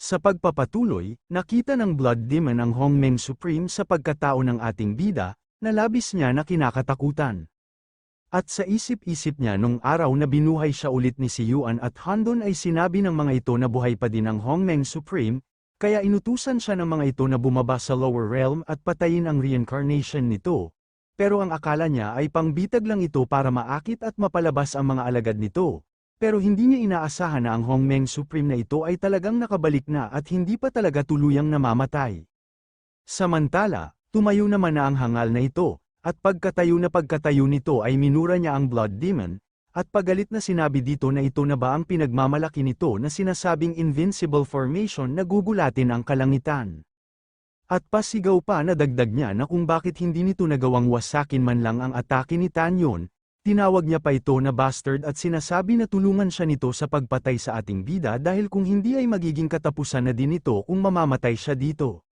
Sa pagpapatuloy, nakita ng Blood Demon ang Hongmeng Supreme sa pagkatao ng ating bida, na labis niya na kinakatakutan. At sa isip-isip niya nung araw na binuhay siya ulit ni si Yuan at Handon ay sinabi ng mga ito na buhay pa din ang Hongmeng Supreme, kaya inutusan siya ng mga ito na bumaba sa lower realm at patayin ang reincarnation nito. Pero ang akala niya ay pangbitag lang ito para maakit at mapalabas ang mga alagad nito. Pero hindi niya inaasahan na ang Hongmeng Supreme na ito ay talagang nakabalik na at hindi pa talaga tuluyang namamatay. Samantala, tumayo naman na ang hangal na ito, at pagkatayo nito ay minura niya ang Blood Demon, at pagalit na sinabi dito na ito na ba ang pinagmamalaki nito na sinasabing invincible formation na gugulatin ang kalangitan. At pasigaw pa na dagdag niya na kung bakit hindi nito nagawang wasakin man lang ang atake ni Tanyon. Tinawag niya pa ito na bastard at sinasabi na tulungan siya nito sa pagpatay sa ating bida dahil kung hindi ay magiging katapusan na din ito kung mamamatay siya dito.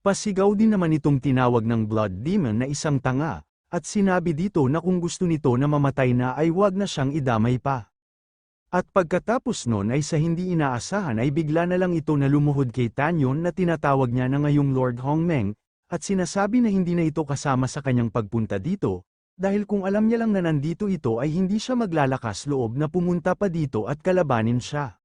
Pasigaw din naman itong tinawag ng Blood Demon na isang tanga, at sinabi dito na kung gusto nito na mamatay na ay wag na siyang idamay pa. At pagkatapos nun ay sa hindi inaasahan ay bigla na lang ito na lumuhod kay Tanyon na tinatawag niya na ngayong Lord Hongmeng, at sinasabi na hindi na ito kasama sa kanyang pagpunta dito. Dahil kung alam niya lang na nandito ito ay hindi siya maglalakas loob na pumunta pa dito at kalabanin siya.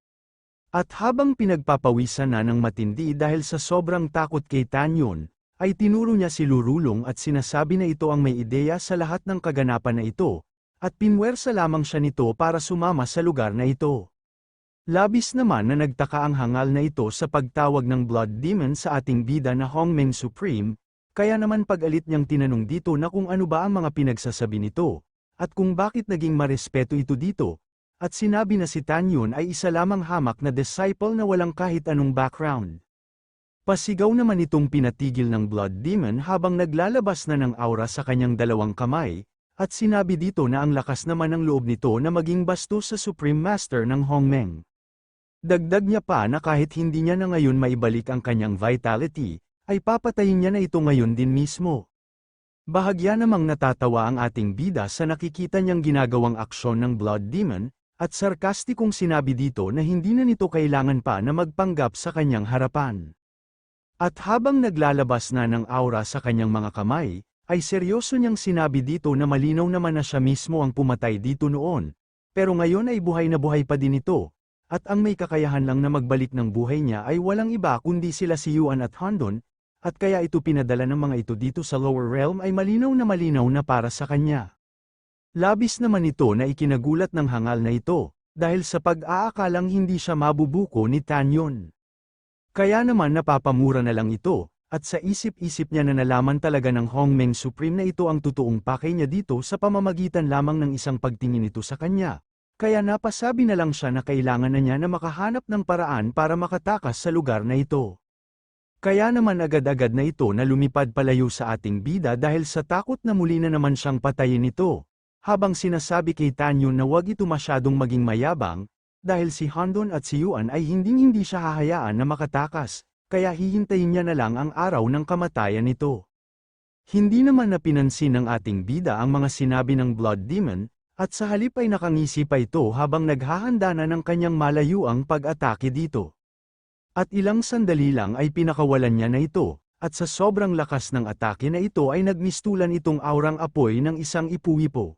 At habang pinagpapawisan na ng matindi dahil sa sobrang takot kay Tanyon, ay tinuro niya si Lurulong at sinasabi na ito ang may ideya sa lahat ng kaganapan na ito, at pinwersa lamang siya nito para sumama sa lugar na ito. Labis naman na nagtaka ang hangal na ito sa pagtawag ng Blood Demon sa ating bida na Hongmeng Supreme, kaya naman pag-alit niyang tinanong dito na kung ano ba ang mga pinagsasabi nito, at kung bakit naging marespeto ito dito, at sinabi na si Tanyon ay isa lamang hamak na disciple na walang kahit anong background. Pasigaw naman itong pinatigil ng Blood Demon habang naglalabas na ng aura sa kanyang dalawang kamay, at sinabi dito na ang lakas naman ng loob nito na maging bastos sa Supreme Master ng Hongmeng. Dagdag niya pa na kahit hindi niya na ngayon maibalik ang kanyang vitality, ay papatayin niya na ito ngayon din mismo. Bahagya namang natatawa ang ating bida sa nakikita niyang ginagawang aksyon ng Blood Demon, at sarkastikong sinabi dito na hindi na nito kailangan pa na magpanggap sa kanyang harapan. At habang naglalabas na ng aura sa kanyang mga kamay, ay seryoso niyang sinabi dito na malinaw naman na siya mismo ang pumatay dito noon, pero ngayon ay buhay na buhay pa din ito, at ang may kakayahan lang na magbalik ng buhay niya ay walang iba kundi sila si Yuan at Handon, at kaya ito pinadala ng mga ito dito sa lower realm ay malinaw na para sa kanya. Labis naman ito na ikinagulat ng hangal na ito, dahil sa pag-aakalang hindi siya mabubuko ni Tanyon. Kaya naman napapamura na lang ito, at sa isip-isip niya na nalaman talaga ng Hongmeng Supreme na ito ang totoong pakay niya dito sa pamamagitan lamang ng isang pagtingin nito sa kanya. Kaya napasabi na lang siya na kailangan na niya na makahanap ng paraan para makatakas sa lugar na ito. Kaya naman agad-agad na ito na lumipad palayo sa ating bida dahil sa takot na muli na naman siyang patayin ito. Habang sinasabi kay Tanyon na wag ito masyadong maging mayabang, dahil si Handon at si Yuan ay hindi siya hahayaan na makatakas, kaya hihintayin niya na lang ang araw ng kamatayan nito. Hindi naman napinansin ng ating bida ang mga sinabi ng Blood Demon, at sa halip ay nakangisi pa ito habang naghahanda na ng kanyang malayuang pag-atake dito. At ilang sandali lang ay pinakawalan niya na ito, at sa sobrang lakas ng atake na ito ay nagmistulan itong aurang apoy ng isang ipuwipo.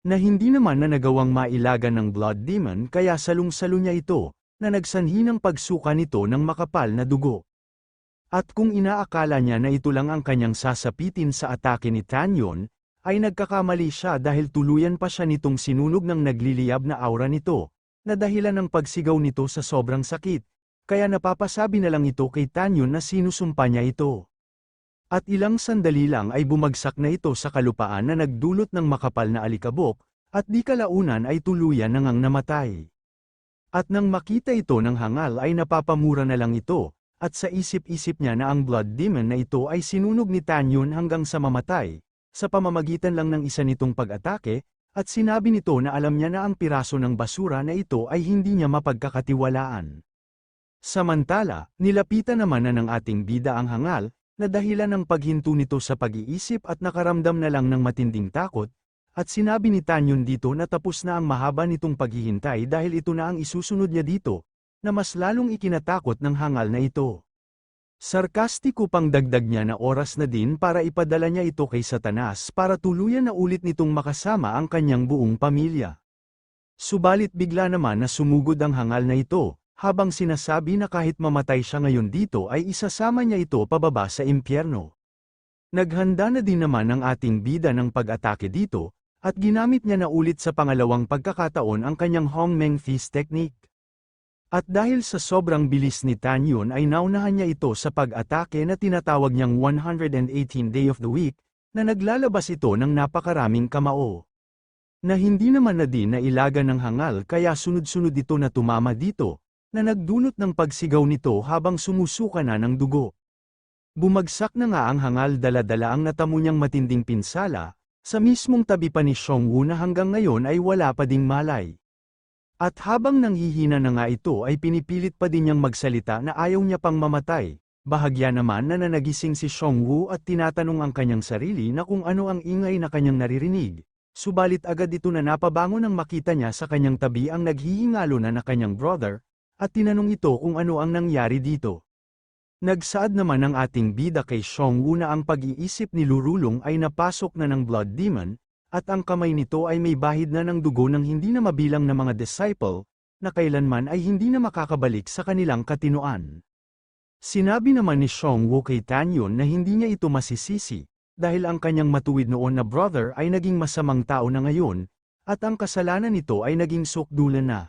Na hindi naman na nagawang mailagan ng Blood Demon kaya salung-salo niya ito, na nagsanhi ng pagsuka nito ng makapal na dugo. At kung inaakala niya na ito lang ang kanyang sasapitin sa atake ni Tanyon, ay nagkakamali siya dahil tuluyan pa siya nitong sinunog ng nagliliyab na aura nito, na dahilan ng pagsigaw nito sa sobrang sakit. Kaya napapasabi na lang ito kay Tanyon na sinusumpa niya ito. At ilang sandali lang ay bumagsak na ito sa kalupaan na nagdulot ng makapal na alikabok, at di kalaunan ay tuluyan na ngang namatay. At nang makita ito ng hangal ay napapamura na lang ito, at sa isip-isip niya na ang Blood Demon na ito ay sinunog ni Tanyon hanggang sa mamatay, sa pamamagitan lang ng isa nitong pag-atake, at sinabi nito na alam niya na ang piraso ng basura na ito ay hindi niya mapagkakatiwalaan. Samantala, nilapitan naman na ng ating bida ang hangal, na dahilan ng paghinto nito sa pag-iisip at nakaramdam na lang ng matinding takot, at sinabi ni Tanyon dito na tapos na ang mahaba nitong paghihintay dahil ito na ang isusunod niya dito, na mas lalong ikinatakot ng hangal na ito. Sarkastiko pang dagdag niya na oras na din para ipadala niya ito kay Satanas para tuluyan na ulit nitong makasama ang kanyang buong pamilya. Subalit bigla naman na sumugod ang hangal na ito, habang sinasabi na kahit mamatay siya ngayon dito ay isasama niya ito pababa sa impyerno. Naghanda na din naman ang ating bida ng pag-atake dito, at ginamit niya na ulit sa pangalawang pagkakataon ang kanyang Hongmeng Fist technique. At dahil sa sobrang bilis ni Tanyun ay naunahan niya ito sa pag-atake na tinatawag niyang 118 Day of the Week, na naglalabas ito ng napakaraming kamao. Na hindi naman na din na ilaga ng hangal kaya sunod-sunod ito na tumama dito, na nagdulot ng pagsigaw nito habang sumusuka na ng dugo. Bumagsak na nga ang hangal dala-dala ang natamo niyang matinding pinsala, sa mismong tabi pa ni Xiongwu na hanggang ngayon ay wala pa ding malay. At habang nanghihina na nga ito ay pinipilit pa din niyang magsalita na ayaw niya pang mamatay, bahagya naman na nagising si Xiongwu at tinatanong ang kanyang sarili na kung ano ang ingay na kanyang naririnig. Subalit agad ito na napabangon nang makita niya sa kanyang tabi ang naghihingalo na kanyang brother, at tinanong ito kung ano ang nangyari dito. Nagsaad naman ang ating bida kay Xiongwu na ang pag-iisip ni Lurulong ay napasok na ng Blood Demon, at ang kamay nito ay may bahid na ng dugo ng hindi na mabilang na mga disciple, na kailanman ay hindi na makakabalik sa kanilang katinoan. Sinabi naman ni Xiongwu kay Tanyun na hindi niya ito masisisi, dahil ang kanyang matuwid noon na brother ay naging masamang tao na ngayon, at ang kasalanan nito ay naging sukdulan na.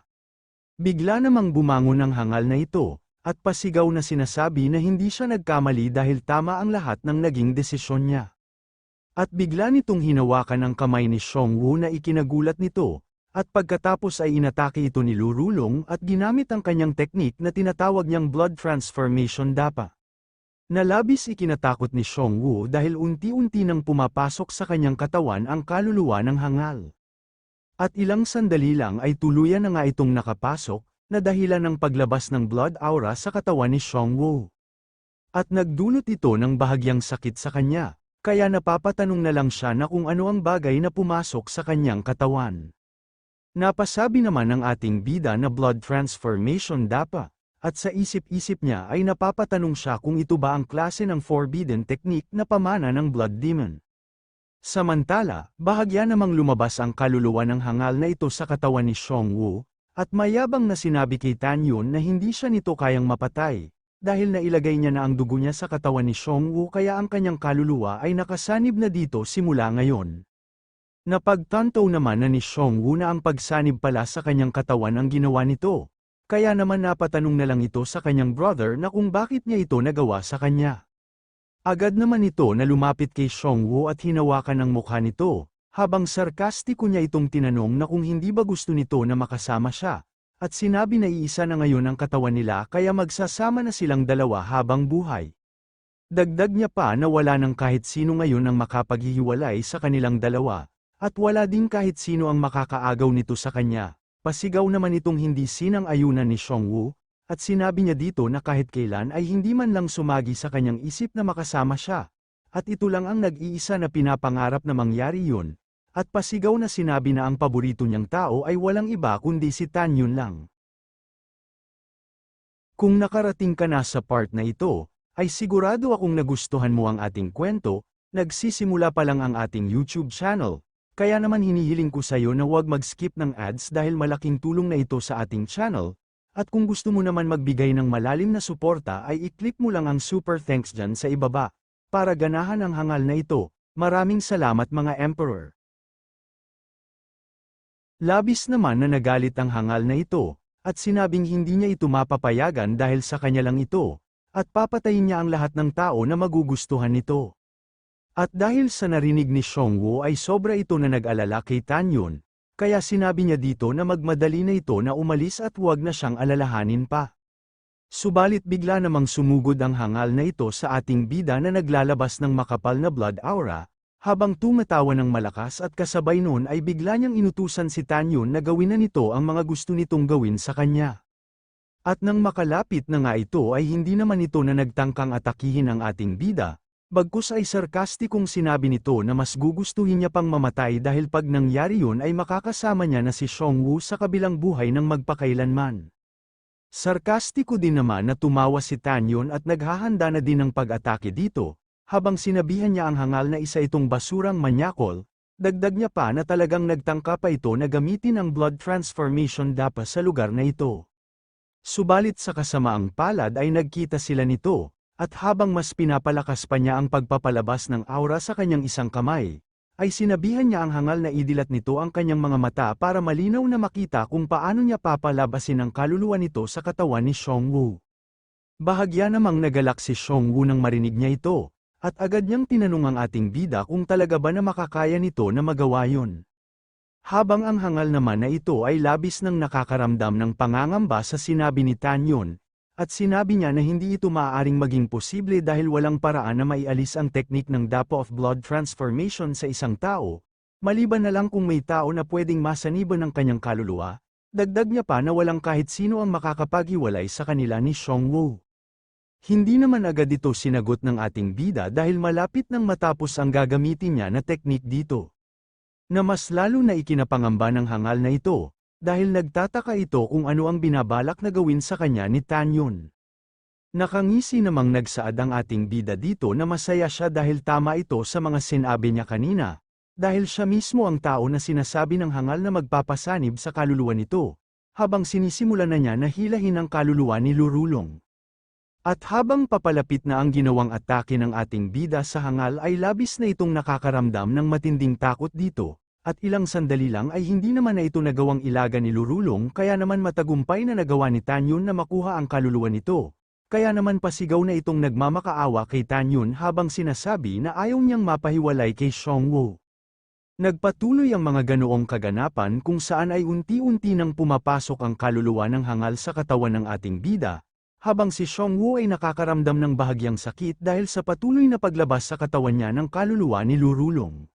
Bigla namang bumangon ang hangal na ito, at pasigaw na sinasabi na hindi siya nagkamali dahil tama ang lahat ng naging desisyon niya. At bigla nitong hinawakan ang kamay ni Xiongwu na ikinagulat nito, at pagkatapos ay inatake ito ni Lurulong at ginamit ang kanyang teknik na tinatawag niyang blood transformation dapa. Nalabis ikinatakot ni Xiongwu dahil unti-unti nang pumapasok sa kanyang katawan ang kaluluwa ng hangal. At ilang sandali lang ay tuluyan na nga itong nakapasok, na dahilan ng paglabas ng blood aura sa katawan ni Xiongwu. At nagdulot ito ng bahagyang sakit sa kanya, kaya napapatanong na lang siya na kung ano ang bagay na pumasok sa kanyang katawan. Napasabi naman ng ating bida na blood transformation dapa. At sa isip-isip niya ay napapatanong siya kung ito ba ang klase ng forbidden technique na pamana ng Blood Demon. Samantala, bahagya namang lumabas ang kaluluwa ng hangal na ito sa katawan ni Xiongwu, at mayabang na sinabi kay Tanyun na hindi siya nito kayang mapatay, dahil nailagay niya na ang dugo niya sa katawan ni Xiongwu kaya ang kanyang kaluluwa ay nakasanib na dito simula ngayon. Napagtanto naman na ni Xiongwu na ang pagsanib pala sa kanyang katawan ang ginawa nito. Kaya naman napatanong na lang ito sa kanyang brother na kung bakit niya ito nagawa sa kanya. Agad naman ito na lumapit kay Xiongwu at hinawakan ang mukha nito, habang sarkastiko niya itong tinanong na kung hindi ba gusto nito na makasama siya, at sinabi na iisa na ngayon ang katawan nila kaya magsasama na silang dalawa habang buhay. Dagdag niya pa na wala nang kahit sino ngayon ang makapaghihiwalay sa kanilang dalawa, at wala din kahit sino ang makakaagaw nito sa kanya. Pasigaw naman itong hindi sinang-ayunan ni Xiongwu, at sinabi niya dito na kahit kailan ay hindi man lang sumagi sa kanyang isip na makasama siya, at ito lang ang nag-iisa na pinapangarap na mangyari yun, at pasigaw na sinabi na ang paborito niyang tao ay walang iba kundi si Tanyun lang. Kung nakarating ka na sa part na ito, ay sigurado akong nagustuhan mo ang ating kwento, nagsisimula pa lang ang ating YouTube channel. Kaya naman hinihiling ko sa iyo na huwag mag-skip ng ads dahil malaking tulong na ito sa ating channel, at kung gusto mo naman magbigay ng malalim na suporta ay i-click mo lang ang super thanks dyan sa ibaba, para ganahan ang hangal na ito. Maraming salamat mga Emperor. Labis naman na nagalit ang hangal na ito, at sinabing hindi niya ito mapapayagan dahil sa kanya lang ito, at papatayin niya ang lahat ng tao na magugustuhan nito. At dahil sa narinig ni Xiongwu ay sobra ito na nag-alala kay Tanyun, kaya sinabi niya dito na magmadali na ito na umalis at huwag na siyang alalahanin pa. Subalit bigla namang sumugod ang hangal na ito sa ating bida na naglalabas ng makapal na blood aura, habang tumatawa ng malakas at kasabay noon ay bigla niyang inutusan si Tanyun na gawin na nito ang mga gusto nitong gawin sa kanya. At nang makalapit na nga ito ay hindi naman ito na nagtangkang atakihin ang ating bida, bagkus ay sarkastikong sinabi nito na mas gugustuhin niya pang mamatay dahil pag nangyari yun ay makakasama niya na si Xiongwu sa kabilang buhay ng magpakailanman. Sarkastiko din naman na tumawa si Tanyon at naghahanda na din ng pag-atake dito, habang sinabihan niya ang hangal na isa itong basurang manyakol, dagdag niya pa na talagang nagtangka pa ito na gamitin ang blood transformation dapa sa lugar na ito. Subalit sa kasamaang palad ay nagkita sila nito, at habang mas pinapalakas pa niya ang pagpapalabas ng aura sa kanyang isang kamay, ay sinabihan niya ang hangal na idilat nito ang kanyang mga mata para malinaw na makita kung paano niya papalabasin ang kaluluwa nito sa katawan ni Xiongwu. Bahagya namang nagalak si Xiongwu nang marinig niya ito, at agad niyang tinanong ang ating bida kung talaga ba na makakaya nito na magawa yun. Habang ang hangal naman na ito ay labis nang nakakaramdam ng pangangamba sa sinabi ni Tanyon, at sinabi niya na hindi ito maaaring maging posible dahil walang paraan na maialis ang teknik ng Dapo of Blood Transformation sa isang tao, maliban na lang kung may tao na pwedeng masaniban ng kanyang kaluluwa, dagdag niya pa na walang kahit sino ang makakapaghiwalay sa kanila ni Xiongwu. Hindi naman agad ito sinagot ng ating bida dahil malapit nang matapos ang gagamitin niya na teknik dito. Na mas lalo na ikinapangamba ng hangal na ito, dahil nagtataka ito kung ano ang binabalak na gawin sa kanya ni Tanyon. Nakangisi namang nagsaad ang ating bida dito na masaya siya dahil tama ito sa mga sinabi niya kanina, dahil siya mismo ang tao na sinasabi ng hangal na magpapasanib sa kaluluwa nito, habang sinisimula na niya na hilahin ang kaluluwa ni Lurulong. At habang papalapit na ang ginawang atake ng ating bida sa hangal ay labis na itong nakakaramdam ng matinding takot dito, at ilang sandali lang ay hindi naman na ito nagawang ilaga ni Lurulong kaya naman matagumpay na nagawa ni Tanyon na makuha ang kaluluwa nito. Kaya naman pasigaw na itong nagmamakaawa kay Tanyon habang sinasabi na ayaw niyang mapahiwalay kay Xiongwu. Nagpatuloy ang mga ganoong kaganapan kung saan ay unti-unti nang pumapasok ang kaluluwa ng hangal sa katawan ng ating bida, habang si Xiongwu ay nakakaramdam ng bahagyang sakit dahil sa patuloy na paglabas sa katawan niya ng kaluluwa ni Lurulong.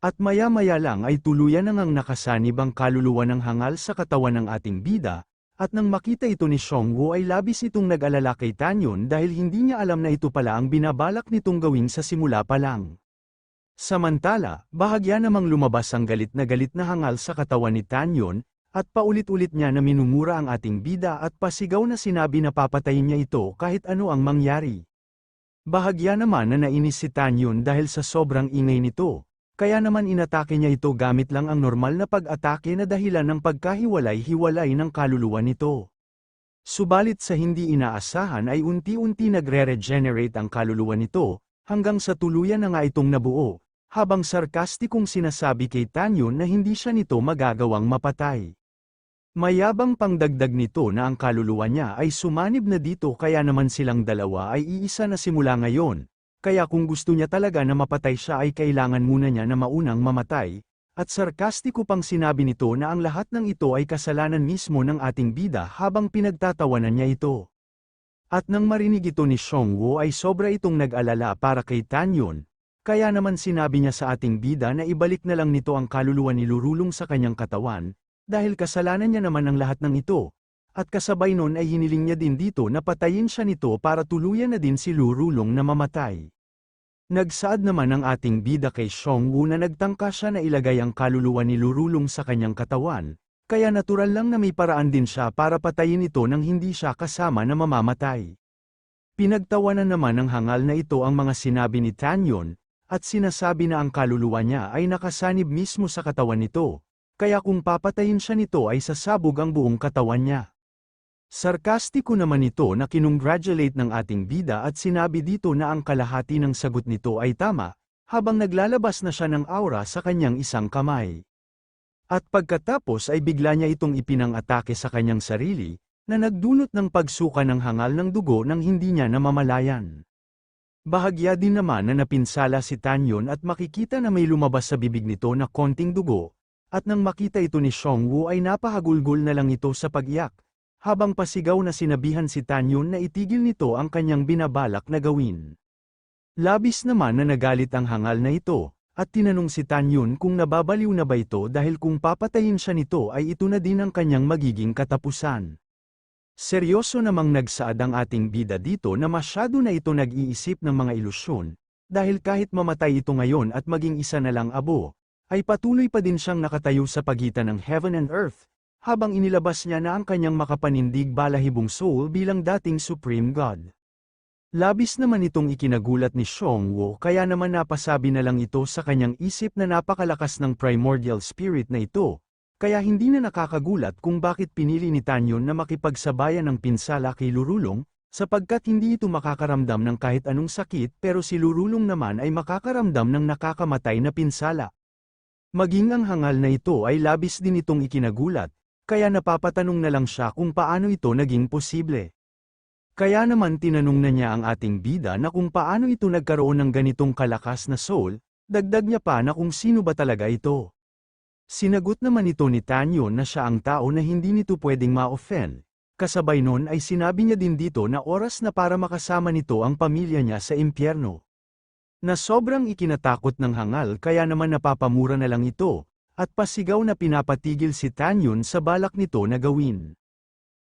At maya-maya lang ay tuluyan na ngang nakasanib ang kaluluwa ng hangal sa katawan ng ating bida, at nang makita ito ni Xiongwu ay labis itong nag-alala kay Tanyon dahil hindi niya alam na ito pala ang binabalak nitong gawin sa simula pa lang. Samantala, bahagya namang lumabas ang galit na hangal sa katawan ni Tanyon, at paulit-ulit niya na minumura ang ating bida at pasigaw na sinabi na papatayin niya ito kahit ano ang mangyari. Bahagya naman na nainis si Tanyon dahil sa sobrang ingay nito. Kaya naman inatake niya ito gamit lang ang normal na pag-atake na dahilan ng pagkahiwalay-hiwalay ng kaluluwa nito. Subalit sa hindi inaasahan ay unti-unti nagre-regenerate ang kaluluwa nito, hanggang sa tuluyan na nga itong nabuo, habang sarkastikong sinasabi kay Tanyon na hindi siya nito magagawang mapatay. Mayabang pangdagdag nito na ang kaluluwa niya ay sumanib na dito kaya naman silang dalawa ay iisa na simula ngayon. Kaya kung gusto niya talaga na mapatay siya ay kailangan muna niya na maunang mamatay, at sarkastiko pang sinabi nito na ang lahat ng ito ay kasalanan mismo ng ating bida habang pinagtatawanan niya ito. At nang marinig ito ni Xiongwu ay sobra itong nag-alala para kay Tanyon, kaya naman sinabi niya sa ating bida na ibalik na lang nito ang kaluluwa ni Lurulong sa kanyang katawan, dahil kasalanan niya naman ang lahat ng ito, at kasabay nun ay hiniling niya din dito na patayin siya nito para tuluyan na din si Lurulong na mamatay. Nagsaad naman ang ating bida kay Xiongwu na nagtangka siya na ilagay ang kaluluwa ni Lurulong sa kanyang katawan, kaya natural lang na may paraan din siya para patayin ito nang hindi siya kasama na mamamatay. Pinagtawanan naman ng hangal na ito ang mga sinabi ni Tanyon, at sinasabi na ang kaluluwa niya ay nakasanib mismo sa katawan nito, kaya kung papatayin siya nito ay sasabog ang buong katawan niya. Sarkastiko naman ito na kinongratulate ng ating bida at sinabi dito na ang kalahati ng sagot nito ay tama, habang naglalabas na siya ng aura sa kanyang isang kamay. At pagkatapos ay bigla niya itong ipinang-atake sa kanyang sarili, na nagdulot ng pagsuka ng hangal ng dugo nang hindi niya namamalayan. Bahagya din naman na napinsala si Tanyon at makikita na may lumabas sa bibig nito na konting dugo, at nang makita ito ni Xiongwu ay napahagulgol na lang ito sa pag-iyak. Habang pasigaw na sinabihan si Tanyon na itigil nito ang kanyang binabalak na gawin. Labis naman na nagalit ang hangal na ito, at tinanong si Tanyon kung nababaliw na ba ito dahil kung papatayin siya nito ay ito na din ang kanyang magiging katapusan. Seryoso namang nagsaad ang ating bida dito na masyado na ito nag-iisip ng mga ilusyon, dahil kahit mamatay ito ngayon at maging isa na lang abo, ay patuloy pa din siyang nakatayo sa pagitan ng heaven and earth, habang inilabas niya na ang kanyang makapanindig balahibong soul bilang dating Supreme God. Labis naman itong ikinagulat ni Xiongwu kaya naman napasabi na lang ito sa kanyang isip na napakalakas ng primordial spirit na ito, kaya hindi na nakakagulat kung bakit pinili ni Tanyon na makipagsabayan ng pinsala kay Lurulong, sapagkat hindi ito makakaramdam ng kahit anong sakit pero si Lurulong naman ay makakaramdam ng nakakamatay na pinsala. Maging ang hangal na ito ay labis din itong ikinagulat, kaya napapatanong na lang siya kung paano ito naging posible. Kaya naman tinanong na niya ang ating bida na kung paano ito nagkaroon ng ganitong kalakas na soul, dagdag niya pa na kung sino ba talaga ito. Sinagot naman ito ni Tanyon na siya ang tao na hindi nito pwedeng ma-offend, kasabay nun ay sinabi niya din dito na oras na para makasama nito ang pamilya niya sa impyerno. Na sobrang ikinatakot ng hangal kaya naman napapamura na lang ito, at pasigaw na pinapatigil si Tanyon sa balak nito na gawin.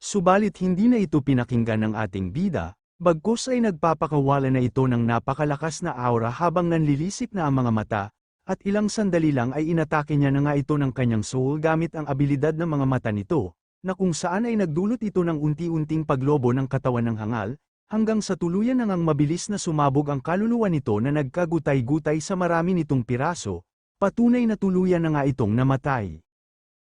Subalit hindi na ito pinakinggan ng ating bida, bagkus ay nagpapakawala na ito ng napakalakas na aura habang nanlilisik na ang mga mata, at ilang sandali lang ay inatake niya na nga ito ng kanyang soul gamit ang abilidad ng mga mata nito, na kung saan ay nagdulot ito ng unti-unting paglobo ng katawan ng hangal, hanggang sa tuluyan nang mabilis na sumabog ang kaluluwa nito na nagkagutay-gutay sa marami nitong piraso, patunay na tuluyan na nga itong namatay.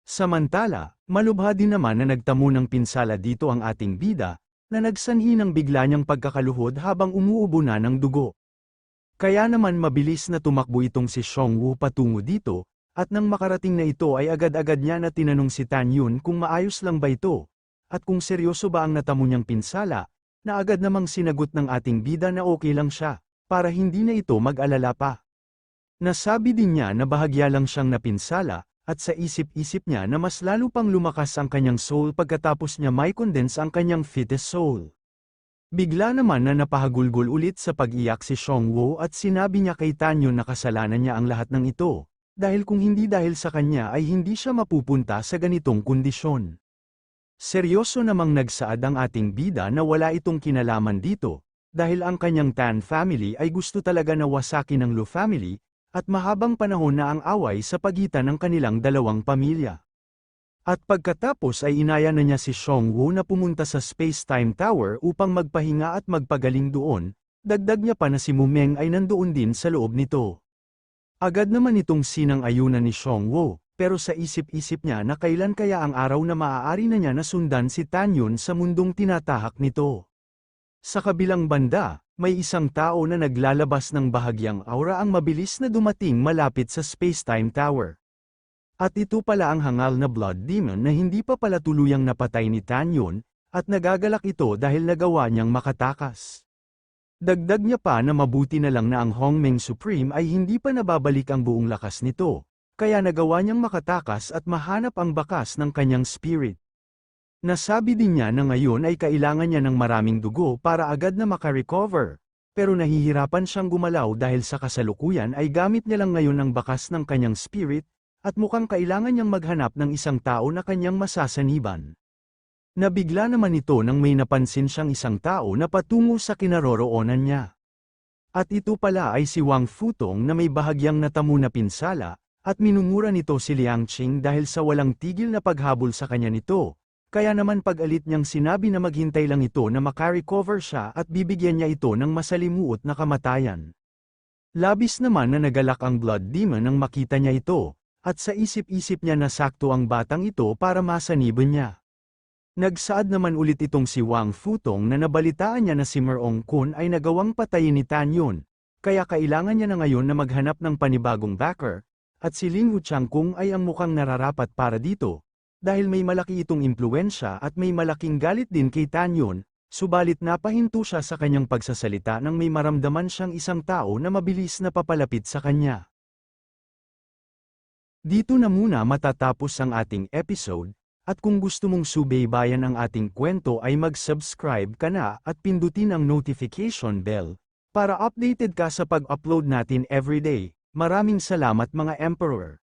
Samantala, malubha din naman na nagtamo ng pinsala dito ang ating bida, na nagsanhi ng bigla niyang pagkakaluhod habang umuubo na ng dugo. Kaya naman mabilis na tumakbo itong si Xiongwu patungo dito, at nang makarating na ito ay agad-agad niya na tinanong si Tanyon kung maayos lang ba ito, at kung seryoso ba ang natamo niyang pinsala, na agad namang sinagot ng ating bida na okay lang siya, para hindi na ito mag-alala pa. Nasabi din niya na bahagya lang siyang napinsala, at sa isip-isip niya na mas lalo pang lumakas ang kanyang soul pagkatapos niya may condense ang kanyang fittest soul. Bigla naman na napahagulgol ulit sa pag-iyak si Xiongwu at sinabi niya kay Tanyon na kasalanan niya ang lahat ng ito, dahil kung hindi dahil sa kanya ay hindi siya mapupunta sa ganitong kondisyon. Seryoso namang nagsaad ang ating bida na wala itong kinalaman dito, dahil ang kanyang Tan family ay gusto talaga na wasakin ng Lu family, at mahabang panahon na ang away sa pagitan ng kanilang dalawang pamilya. At pagkatapos ay inaya na niya si Xiongwu na pumunta sa Space-Time Tower upang magpahinga at magpagaling doon, dagdag niya pa na si Mumeng ay nandoon din sa loob nito. Agad naman itong sinang-ayunan ni Xiongwu, pero sa isip-isip niya na kailan kaya ang araw na maaari na niya nasundan si Tanyon sa mundong tinatahak nito. Sa kabilang banda, may isang tao na naglalabas ng bahagyang aura ang mabilis na dumating malapit sa Space-Time Tower. At ito pala ang hangal na Blood Demon na hindi pa pala tuluyang napatay ni Tanyon, at nagagalak ito dahil nagawa niyang makatakas. Dagdag niya pa na mabuti na lang na ang Hongmeng Supreme ay hindi pa nababalik ang buong lakas nito, kaya nagawa niyang makatakas at mahanap ang bakas ng kanyang spirit. Nasabi din niya na ngayon ay kailangan niya ng maraming dugo para agad na makarecover, pero nahihirapan siyang gumalaw dahil sa kasalukuyan ay gamit niya lang ngayon ang bakas ng kanyang spirit, at mukhang kailangan niyang maghanap ng isang tao na kanyang masasaniban. Nabigla naman ito nang may napansin siyang isang tao na patungo sa kinaroroonan niya. At ito pala ay si Wang Futong na may bahagyang natamo na pinsala, at minumura nito si Liang Qing dahil sa walang tigil na paghabol sa kanya nito. Kaya naman pag-alit niyang sinabi na maghintay lang ito na makarecover siya at bibigyan niya ito ng masalimuot na kamatayan. Labis naman na nagalak ang Blood Demon nang makita niya ito, at sa isip-isip niya na sakto ang batang ito para masaniban niya. Nagsaad naman ulit itong si Wang Futong na nabalitaan niya na si Merong Kun ay nagawang patayin ni Tanyon, kaya kailangan niya na ngayon na maghanap ng panibagong backer, at si Ling Wuchangkung ay ang mukhang nararapat para dito. Dahil may malaki itong impluensya at may malaking galit din kay Tanyon, subalit napahinto siya sa kanyang pagsasalita nang may maramdaman siyang isang tao na mabilis na papalapit sa kanya. Dito na muna matatapos ang ating episode, at kung gusto mong subaybayan ang ating kwento ay mag-subscribe ka na at pindutin ang notification bell, para updated ka sa pag-upload natin everyday. Maraming salamat mga Emperor!